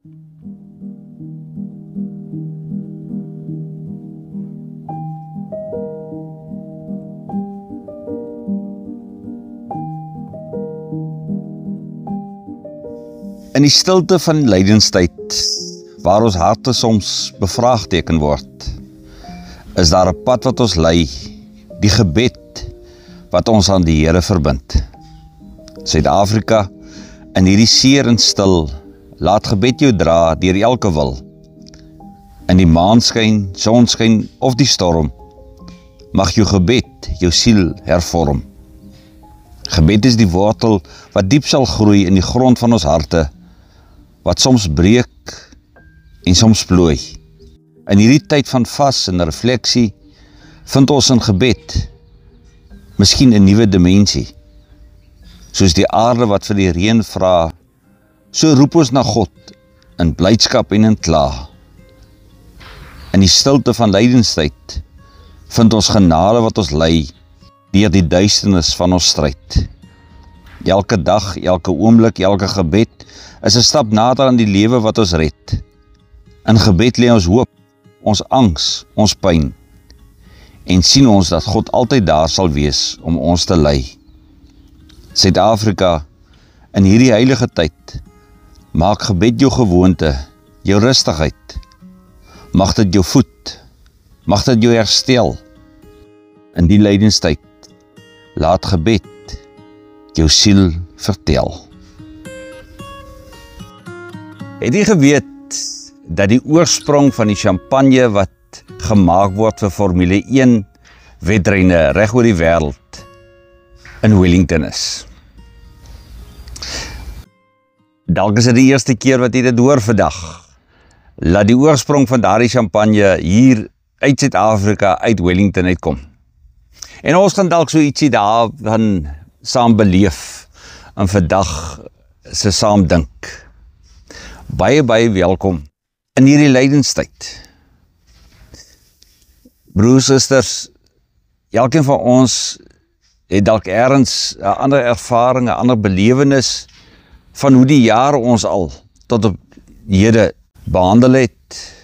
In die stilte van die lydenstyd, waar ons harte soms bevraagteken word, is daar 'n pad wat ons lei, die gebed wat ons aan die Here verbind. Suid-Afrika, in hierdie seer en stil, laat gebed jou dra deur elke wil. In die maanskyn, sonskyn of die storm, mag jou gebed jou siel hervorm. Gebed is die wortel wat diep sal groei in die grond van ons harte, wat soms breek en soms plooi. In hierdie tyd van vas en refleksie, vind ons in gebed miskien 'n nuwe dimensie. Soos die aarde wat vir die reën vra, so roep ons na God in blydskap en in kla. In die stilte van lydenstyd vind ons genade wat ons lei deur die duisternis van ons stryd. Elke dag, elke oomblik, elke gebed is 'n stap nader aan die lewe wat ons red. In gebed lê ons hoop, ons angs, ons pyn, en sien ons dat God altyd daar sal wees om ons te lei. Suid-Afrika, in hierdie heilige tyd, maak gebed jou gewoonte, jou rustigheid. Mag dit jou voed, mag dit jou herstel. In die lydenstyd, laat gebed jou siel vertel. Het jy geweet dat die oorsprong van die champagne wat gemaak word vir Formule 1 wedrenne reg oor die wêreld in Wellington is? Dalk is dit die eerste keer wat jy dit hoor vandag. Laat die oorsprong van daardie champagne hier uit Suid-Afrika, uit Wellington uitkom. En ons gaan dalk so ietsie daarvan saam beleef en vandag se saam dink. Baie welkom in hierdie lydenstyd. Broers, susters, elkeen van ons het dalk ergens 'n ander ervaring, 'n ander belewenis van hoe die jare ons al tot op hede behandel het.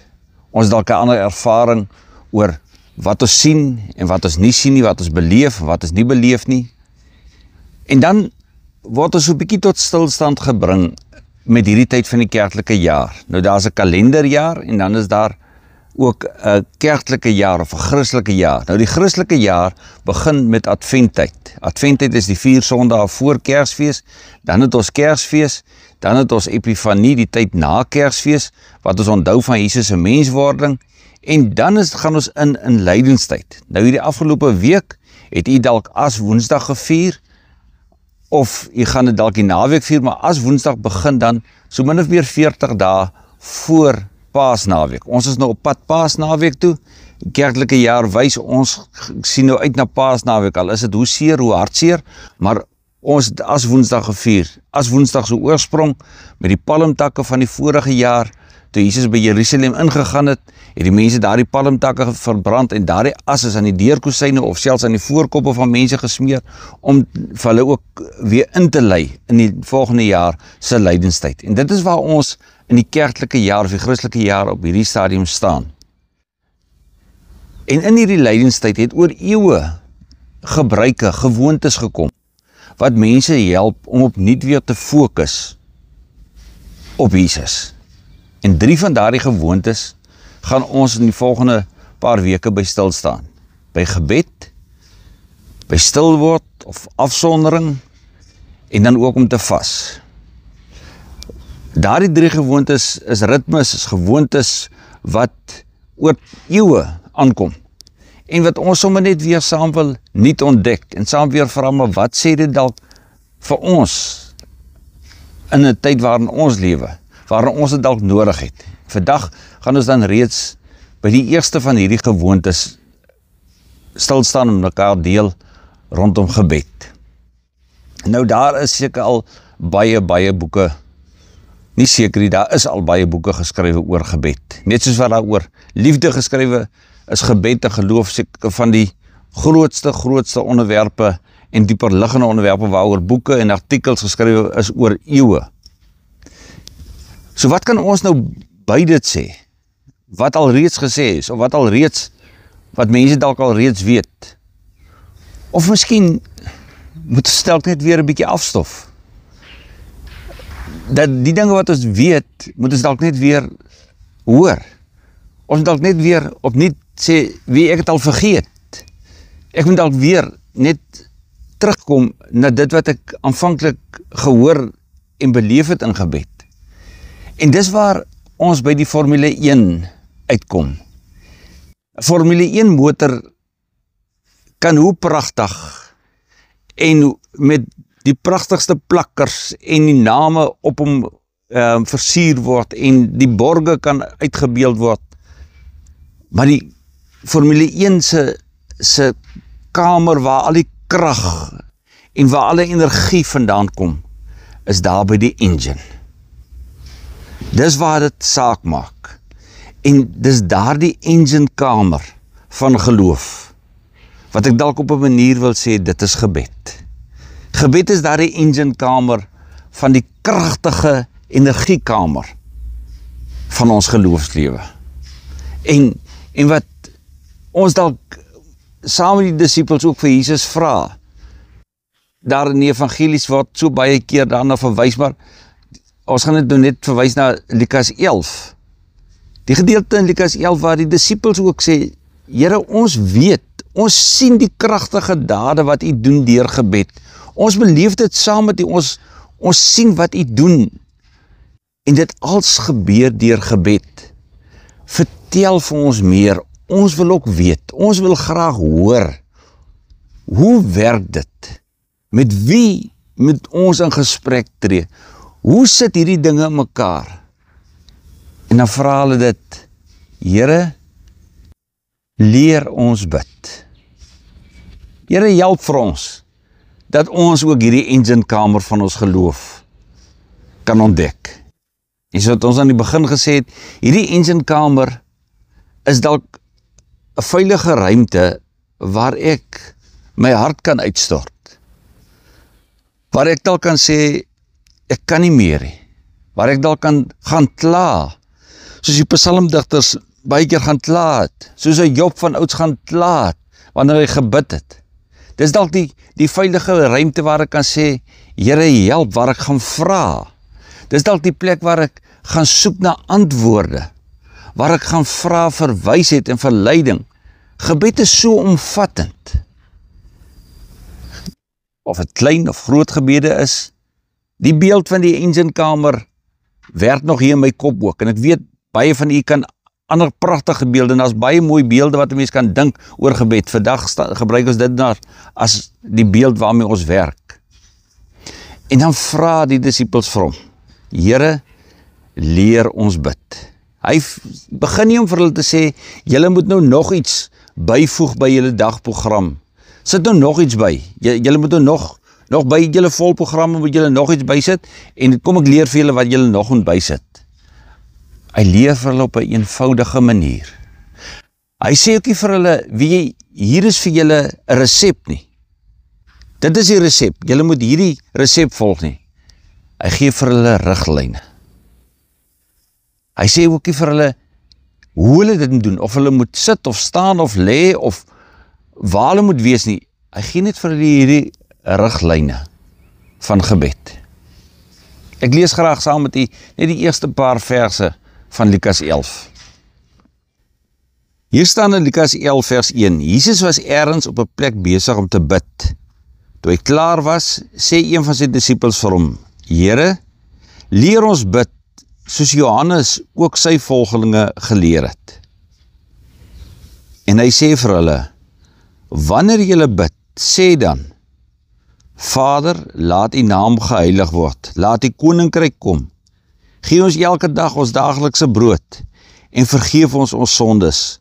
Ons dalk 'n ander ervaring oor wat ons sien en wat ons nie sien nie, wat ons beleef en wat ons nie beleef nie. En dan word ons so 'n bietjie tot stilstand gebring met hierdie tyd van die kerklike jaar. Nou daar's 'n kalenderjaar en dan is daar ook 'n kerklike jaar of 'n Christelike jaar. Nou die Christelike jaar begin met Adventtyd. Adventtyd is die 4 Sondae voor Kersfees, dan het ons Kersfees, dan het ons Epifanie, die tyd na Kersfees, wat ons onthou van Jesus se menswording, en dan gaan ons in lydenstyd. Nou hierdie afgelope week het u dalk as Woensdag gevier, of jy gaan dit dalk die naweek vier, maar as Woensdag begin dan so min of meer 40 dae voor Paasnaweek. Ons is nou op pad Paasnaweek toe. Die kerklike jaar wys ons sien nou uit na Paasnaweek, al is dit hoe seer, hoe hartseer, maar ons as Woensdag gevier, as Woensdag se oorsprong met die palmtakke van die vorige jaar, toe Jesus by Jerusalem ingegaan het die mense daardie palmtakke verbrand en daardie as is aan die deurkosyne of selfs aan die voorkoppe van mense gesmeer om vir hulle ook weer in te lei in die volgende jaar se lydenstyd. En dit is waar ons in die kerklike jaar of die Christelike jaar op hierdie stadium staan. En in hierdie lydenstyd het oor eeue gebruike, gewoontes gekom wat mense help om opnuut weer te fokus op Jesus. En 3 van daardie gewoontes gaan ons in die volgende paar weke by stil staan. By gebed, by stil word of afsondering en dan ook om te vas. Daardie 3 gewoontes is ritmes, is gewoontes wat oor eeue aankom. En wat ons sommer net weer saam wil nuut ontdek en saam weer vra, maar wat sê dit dalk vir ons in 'n tyd waarin ons lewe, waarin ons dit dalk nodig het. Vandag gaan ons dan reeds by die eerste van hierdie gewoontes stilstaan en mekaar deel rondom gebed. Nou daar is seker al baie boeke, nie seker nie, daar is al baie boeke geskrywe oor gebed. Net soos wat daar oor liefde geskrywe is gebed en geloof seker van die grootste onderwerpe en dieper liggende onderwerpe waaroor boeke en artikels geskrywe is oor eeue. So wat kan ons nou by dit sê? Wat al reeds gesê is, of wat mense dalk al reeds weet? Of miskien moet ons dalk net weer 'n bietjie afstof. Dat die dinge wat ons weet, moet ons dalk net weer hoor. Ons moet dalk net weer opnuut sê, wie ek het al vergeet. Ek moet dalk weer net terugkom na dit wat ek aanvanklik gehoor en beleef het in gebed. En dis waar ons by die Formule 1 uitkom. Formule 1 motor kan hoe pragtig en met die pragtigste plakkers en die name op hom versier word en die borge kan uitgebeeld word. Maar die Formule 1 se kamer waar al die krag en waar alle energie vandaan kom, is daar by die engine. Dis waar dit saak maak. En dis daar die engine kamer van geloof, wat ek dalk op 'n manier wil sê, dit is gebed. Gebed is daar die engine kamer van die kragtige energiekamer van ons geloofslewe. En wat ons dalk saam met die disippels ook vir Jesus vra, daar in die evangelies word so baie keer daarna verwys, maar ons gaan dit nou net verwys na Lukas 11. Die gedeelte in Lukas 11 waar die disippels ook sê, Here, ons weet, ons sien die kragtige dade wat U doen deur gebed. Ons beleef dit saam met U, ons sien wat U doen. En dit als gebeur deur gebed. Vertel vir ons meer, ons wil ook weet, ons wil graag hoor, hoe werk dit? Met wie moet ons in gesprek tree? Hoe sit hierdie dinge in mekaar? En dan vra hulle dit, Here, leer ons bid. Here, help vir ons, dat ons ook hierdie engine kamer van ons geloof kan ontdek. En soos ons aan die begin gesê het, hierdie engine kamer is dalk 'n veilige ruimte waar ek my hart kan uitstort. Waar ek dalk kan sê, ek kan nie meer nie. Waar ek dalk kan gaan kla, soos die psalmdigters baie keer gaan kla het, soos Job van ouds gaan kla het, wanneer hy gebid het. Dis dalk die veilige ruimte waar ek kan sê, Here, help, waar ek gaan vra. Dis dalk die plek waar ek gaan soek na antwoorde, waar ek gaan vra vir wysheid en vir leiding. Gebed is so omvattend. Of het klein of groot gebede is, die beeld van die enginekamer werk nog hier in my kop ook, en ek weet, baie van u kan ander pragtige beelde, en daar's baie mooi beelde wat 'n mens kan dink oor gebed. Vandag gebruik ons dit as die beeld waarmee ons werk. En dan vra die disippels vir hom, Here, leer ons bid. Hy begin nie om vir hulle te sê, julle moet nou nog iets byvoeg by julle dagprogram. Sit nou nog iets by. Julle moet nou nog by julle volprogramme moet julle nog iets bysit, en kom ek leer vir julle wat julle nog moet bysit. Hy leer vir hulle op 'n eenvoudige manier. Hy sê ook nie vir hulle, hier is vir julle 'n resep nie. Dit is die resep, julle moet hierdie resep volg nie. Hy gee vir hulle riglyne. Hy sê ook nie vir hulle, hoe hulle dit moet doen, of hulle moet sit of staan of lê, of waar hulle moet wees nie. Hy gee net vir hulle hierdie riglyne van gebed. Ek lees graag saam met u net die eerste paar verse van Lukas 11. Hier staan in Lukas 11 vers 1, Jesus was ergens op 'n plek besig om te bid. Toe hy klaar was, sê een van sy disippels vir hom, Here, leer ons bid, soos Johannes ook sy volgelinge geleer het. En hy sê vir hulle, wanneer julle bid, sê dan, Vader, laat u naam geheilig word, laat u koninkryk kom, gee ons elke dag ons daaglikse brood, en vergeef ons ons sondes,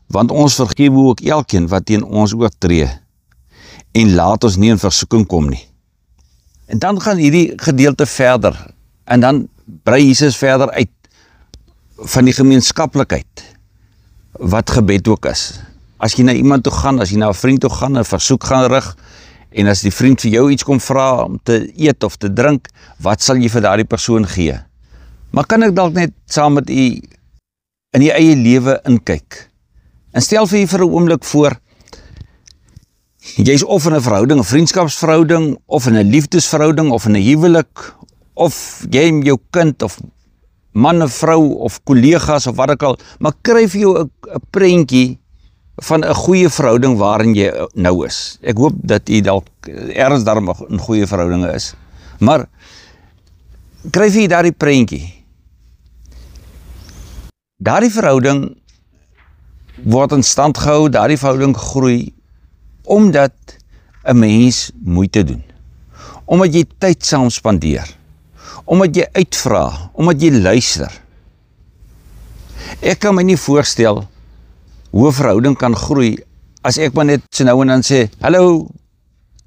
want ons vergewe ook elkeen wat teen ons oortree, en laat ons nie in versoeking kom nie. En dan gaan hierdie gedeelte verder, en dan brei Jesus verder uit, van die gemeenskaplikheid, wat gebed ook is. As jy na iemand toe gaan, as jy na 'n vriend toe gaan, 'n versoek gaan rig, en as die vriend vir jou iets kom vra om te eet of te drink, wat sal jy vir daardie persoon gee? Maar kan ek dalk net saam met u in die eie lewe inkyk? En stel vir u vir 'n oomblik voor, jy is of in 'n verhouding, 'n vriendskapsverhouding, of in 'n liefdesverhouding, of in 'n huwelik, of jy en jou kind, of man of vrou, of kollegas, of wat ook al, maar kry vir jou 'n prentjie van 'n goeie verhouding waarin jy nou is. Ek hoop dat u dalk ergens daarom in goeie verhoudinge is. Maar kry vir u daardie prentjie. Daardie verhouding word in stand gehou, daardie verhouding groei, omdat 'n mens moeite doen. Omdat jy tyd saam spandeer. Omdat jy uitvra, omdat jy luister. Ek kan my nie voorstel hoe 'n verhouding kan groei as ek maar net so nou en dan sê, hallo,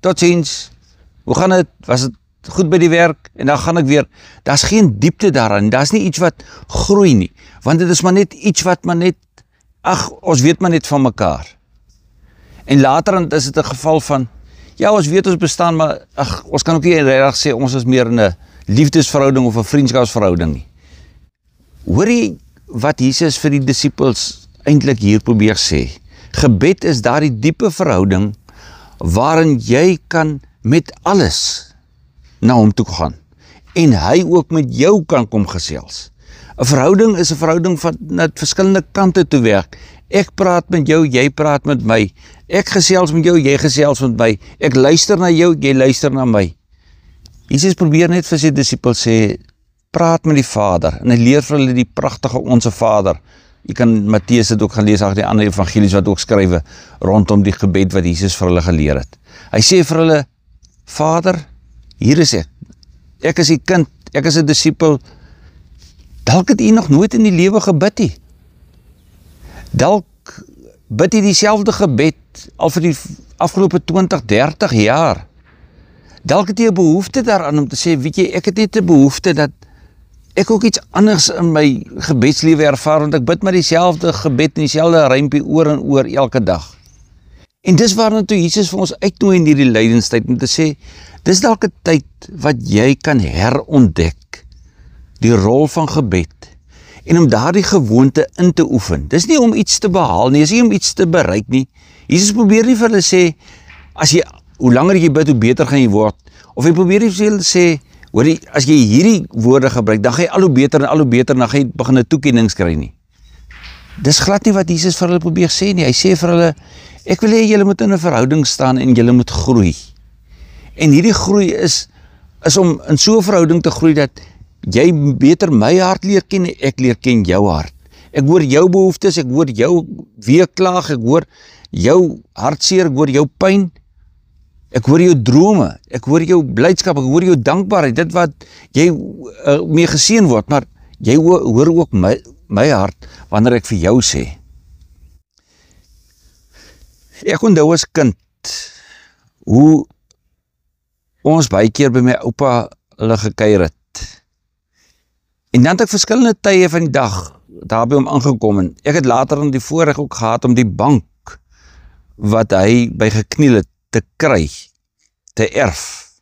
totsiens, hoe gaan dit? Was dit goed by die werk? En dan gaan ek weer. Daar's geen diepte daarin, daar's nie iets wat groei nie, want dit is maar net iets wat maar net, ag, ons weet maar net van mekaar. En later is dit 'n geval van, ja, ons weet ons bestaan, maar ag, ons kan ook nie regtig sê ons is meer in 'n liefdesverhouding of 'n vriendskapsverhouding nie. Hoor jy wat Jesus vir die disippels eintlik hier probeer sê? Gebed is daardie diepe verhouding waarin jy kan met alles na hom toe gaan en hy ook met jou kan kom gesels. 'n Verhouding is 'n verhouding van na verskillende kante toe werk. Ek praat met jou, jy praat met my. Ek gesels met jou, jy gesels met my. Ek luister na jou, jy luister na my. Jesus probeer net vir sy disippels sê, praat met die Vader, en hy leer vir hulle die pragtige Onse Vader. Jy kan Matteus dit ook gaan lees, die ander evangelies wat ook skrywe, rondom die gebed wat Jesus vir hulle geleer het. Hy sê vir hulle, Vader, hier is ek is die kind, ek is 'n disipel, dalk het u nog nooit in die lewe gebid nie. Dalk bid u dieselfde gebed al vir die afgelope 20, 30 jaar. Dalk het jy 'n behoefte daaraan om te sê, weet jy, ek het net 'n behoefte dat ek ook iets anders in my gebedslewe ervaar, want ek bid maar dieselfde gebed in dieselfde rympie oor en oor elke dag. En dis waarna toe Jesus vir ons uitnooi in hierdie lydenstyd om te sê, dis dalk 'n tyd wat jy kan herontdek die rol van gebed en om daardie gewoonte in te oefen. Dis nie om iets te behaal nie, dis nie om iets te bereik nie. Jesus probeer nie vir hulle sê, hoe langer jy bid, hoe beter gaan jy word. Of hy probeer nie vir hulle sê, hoorie, as jy hierdie woorde gebruik, dan gaan jy al hoe beter en al hoe beter, dan gaan jy begin 'n toekennings kry nie. Dis glad nie wat Jesus vir hulle probeer sê nie. Hy sê vir hulle, ek wil hê julle moet in 'n verhouding staan en julle moet groei. En hierdie groei is om in so 'n verhouding te groei dat jy beter my hart leer ken en ek leer ken jou hart. Ek hoor jou behoeftes, ek hoor jou weeklaag, ek hoor jou hartseer, ek hoor jou pyn. Ek hoor jou drome, ek hoor jou blydskap, ek hoor jou dankbaarheid, dit wat jy mee geseën word, maar jy hoor ook my hart wanneer ek vir jou sê. Ek onthou as kind hoe ons baie keer by my oupa hulle gekuier het. En dan het ek verskillende tye van die dag daar by hom aangekom en ek het later in die voorreg ook gehad om die bank wat hy by gekniel het te kry, te erf.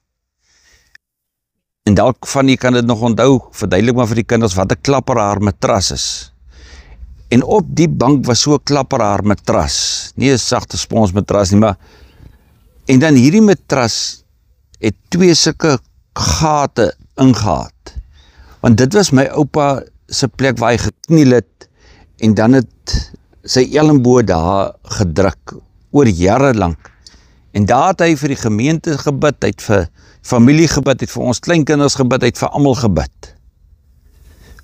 En dalk van jy kan dit nog onthou, verduidelik maar vir die kinders wat 'n klapperaar matras is. En op die bank was so 'n klapperaar matras, nie 'n sagte spons matras nie, maar en dan hierdie matras het 2 sulke gate ingehaat. Want dit was my oupa se plek waar hy gekniel het en dan het sy elmboog daar gedruk oor jare lank. En daar het hy vir die gemeente gebid, hy het vir familie gebid, hy het vir ons kleinkinders gebid, hy het vir almal gebid.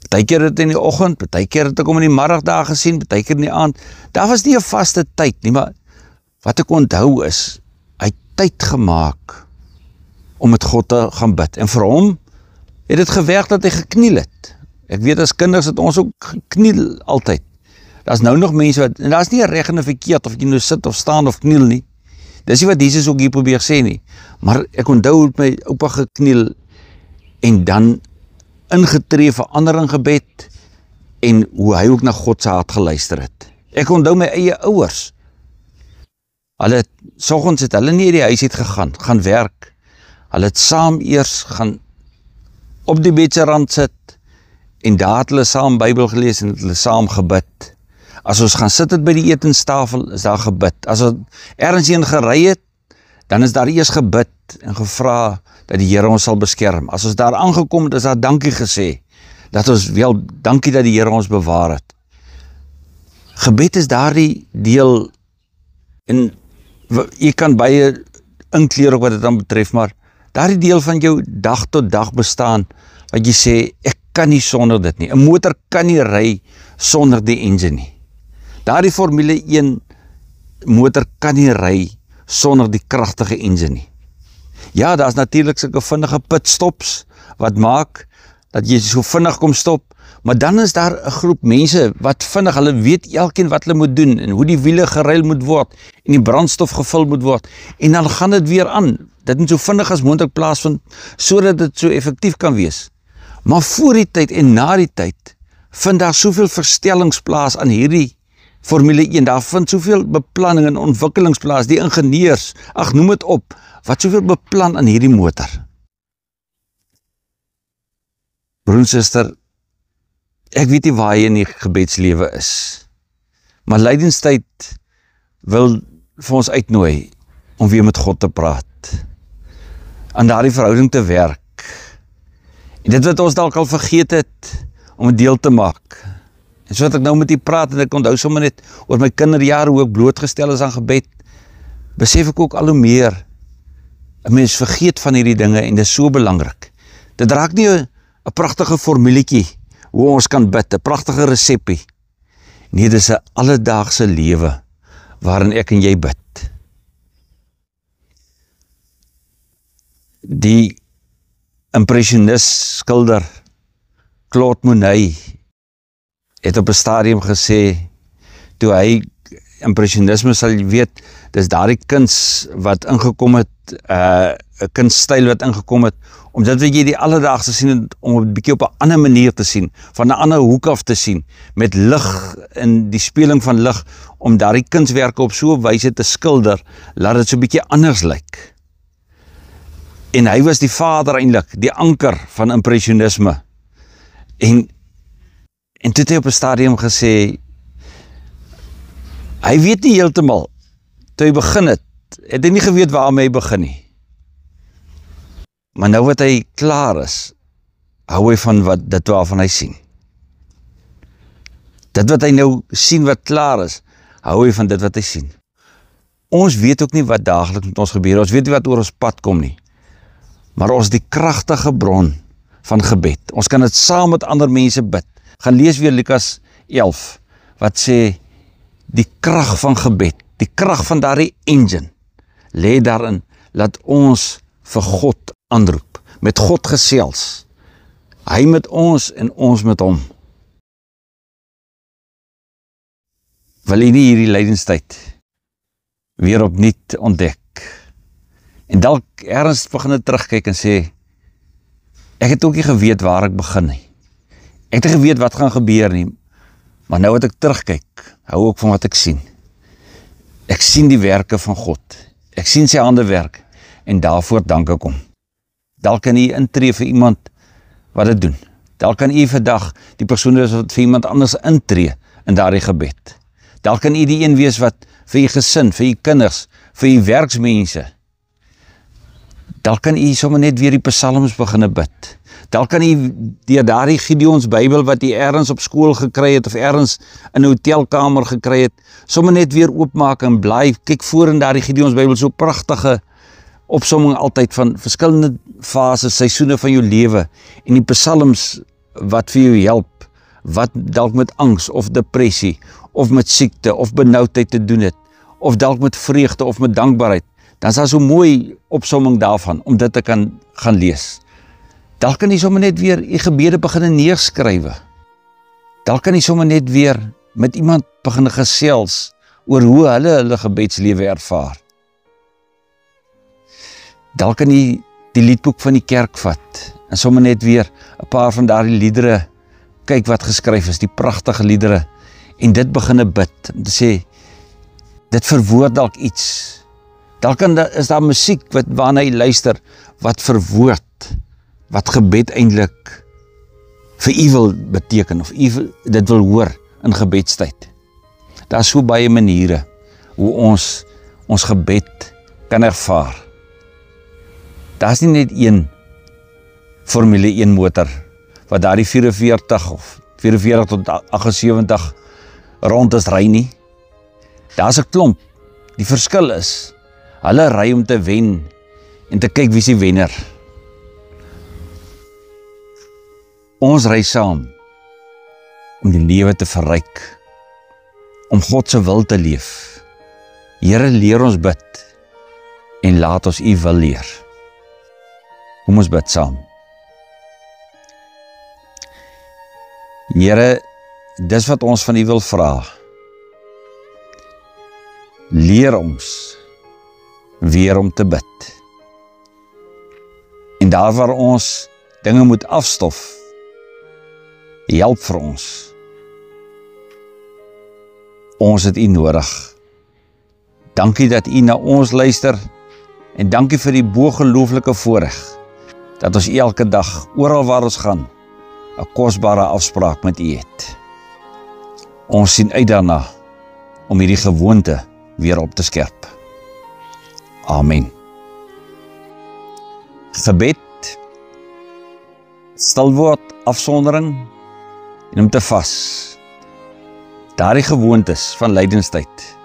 Partykeer het in die oggend, partykeer het ek hom in die middag daar gesien, partykeer in die aand. Daar was nie 'n vaste tyd nie, maar wat ek onthou is, hy het tyd gemaak om met God te gaan bid. En vir hom het dit gewerk dat hy gekniel het. Ek weet as kinders het ons ook gekniel altyd. Daar's nou nog mense wat, en daar's nie 'n reg en 'n verkeerd of jy nou sit of staan of kniel nie. Dis nie wat Jesus ook hier probeer sê nie. Maar ek onthou het my oupa gekniel en dan ingetree vir ander in gebed en hoe hy ook na God se hart geluister het. Ek onthou my eie ouers. Hulle soggens het hulle nie uit die huis uit gaan werk. Hulle het saam eers gaan op die bedserand sit en daar het hulle saam Bybel gelees en het hulle saam gebid. As ons gaan sit het by die etenstafel, is daar gebid. As ons ergens heen gery het, dan is daar eers gebid en gevra dat die Here ons sal beskerm. As ons daar aangekom het, is daar dankie gesê, dat ons wel dankie dat die Here ons bewaar het. Gebed is daardie deel, en jy kan baie inkleer ook wat dit dan betref, maar daardie deel van jou dag tot dag bestaan, wat jy sê, ek kan nie sonder dit nie. 'n Motor kan nie ry sonder die engine nie. Daardie Formule 1 motor kan nie ry sonder die kragtige engine nie. Ja, daar's natuurlik sulke vinnige pitstops wat maak dat jy so vinnig kom stop, maar dan is daar 'n groep mense wat vinnig, hulle weet elkeen wat hulle moet doen en hoe die wiele geruil moet word en die brandstof gevul moet word en dan gaan dit weer aan. Dit moet so vinnig as moontlik plaasvind sodat dit so effektief kan wees. Maar voor die tyd en na die tyd vind daar soveel verstellings plaas aan hierdie Formule 1, daar vind soveel beplanning en ontwikkelings plaas, die ingenieurs, ag noem dit op, wat soveel beplan aan hierdie motor. Broer en suster, ek weet nie waar jy in die gebedslewe is, maar lydenstyd wil vir ons uitnooi om weer met God te praat, aan daardie verhouding te werk, en dit wat ons dalk al vergeet het, om 'n deel te maak. En so wat ek nou met u praat, en ek onthou sommer net oor my kinderjare, hoe ek blootgestel is aan gebed, besef ek ook al hoe meer, 'n mens vergeet van hierdie dinge, en dit is so belangrik. Dit raak nie 'n pragtige formuletjie, hoe ons kan bid, 'n pragtige resepie. Nee, dit is 'n alledaagse lewe, waarin ek en jy bid. Die impressionist skilder, Claude Monet, het op 'n stadium gesê, toe hy impressionisme sal jy weet, dis daardie kuns wat ingekom het, 'n kunststyl wat ingekom het, omdat jy die alledaagse sien, om 'n bietjie op 'n ander manier te sien, van 'n ander hoek af te sien, met lig en die speling van lig, om daardie kunswerke op so 'n wyse te skilder, laat dit so 'n bietjie anders lyk. En hy was die vader eintlik, die anker van impressionisme. En toe het hy op 'n stadium gesê, hy weet nie heeltemal, toe hy begin het hy nie geweet waarmee hy begin nie. Maar nou wat hy klaar is, hou hy van dit waarvan hy sien. Dit wat hy nou sien wat klaar is, hou hy van dit wat hy sien. Ons weet ook nie wat daagliks met ons gebeur, ons weet nie wat oor ons pad kom nie. Maar ons die kragtige bron van gebed. Ons kan dit saam met ander mense bid. Gaan lees weer Lukas 11, wat sê, die krag van gebed, die krag van daardie engine, lê daarin, laat ons vir God aanroep, met God gesels, hy met ons en ons met hom. Wil jy nie hierdie lydenstyd weer opnuut ontdek, en dalk ergens begin terugkyk en sê, ek het ook nie geweet waar ek begin nie, ek het nie geweet wat gaan gebeur nie, maar nou wat ek terugkyk, hou ook van wat ek sien. Ek sien die werke van God, ek sien sy hande werk, en daarvoor dank ek hom. Dalk kan jy intree vir iemand wat dit doen. Dalk kan jy vandag die persoon wees wat vir iemand anders intree in daardie gebed. Dalk kan jy die een wees wat vir jy gesin, vir jy kinders, vir jy werksmense. Dalk kan jy sommer net weer die psalms beginne bid. Dalk kan jy deur daardie Gideons Bybel wat jy ergens op skool gekry het of ergens in 'n hotelkamer gekry het, sommer net weer oopmaak en bly kyk voor in daardie Gideons Bybel, so pragtige opsomming altyd van verskillende fases, seisoene van jou lewe en die psalms wat vir jou help, wat dalk met angs of depressie of met siekte of benoudheid te doen het, of dalk met vreugde of met dankbaarheid. Dan is daar so mooi opsomming daarvan om dit te kan gaan lees. Dalk kan jy sommer net weer die gebede begin neerskrywe. Dalk kan jy sommer net weer met iemand begin gesels oor hoe hulle gebedslewe ervaar. Dalk kan jy die liedboek van die kerk vat en sommer net weer 'n paar van daardie liedere kyk wat geskryf is, die pragtige liedere, en dit beginne bid, om te sê, dit verwoord dalk iets. Dalk is daar musiek waarna jy luister, wat verwoord, wat gebed eintlik vir u wil beteken, of u dit wil hoor in gebedstyd. Daar is so baie maniere hoe ons gebed kan ervaar. Daar is nie net een Formule 1 motor, wat daar die 44 of 44 tot 78 rond is ry nie. Daar is 'n klomp. Die verskil is, hulle ry om te wen en te kyk wie is die wenner. Ons ry saam om die lewe te verryk, om God se wil te leef. Here, leer ons bid en laat ons u wil leer. Kom ons bid saam. Here, dis wat ons van u wil vra. Leer ons weer om te bid. En daar waar ons dinge moet afstof, help vir ons. Ons het u nodig. Dankie dat u na ons luister en dankie vir die bogelooflike voorreg dat ons elke dag, oral waar ons gaan, 'n kosbare afspraak met u het. Ons sien uit daarna om hierdie gewoonte weer op te skerp. Amen. Gebed, stilword, afsondering en om te vas. Daardie gewoontes van lydenstyd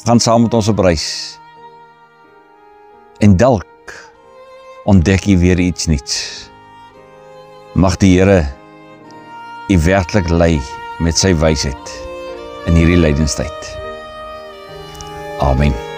gaan saam met ons op reis. En dalk ontdek jy weer iets nuuts. Mag die Here u werklik lei met sy wysheid in hierdie lydenstyd. Amen.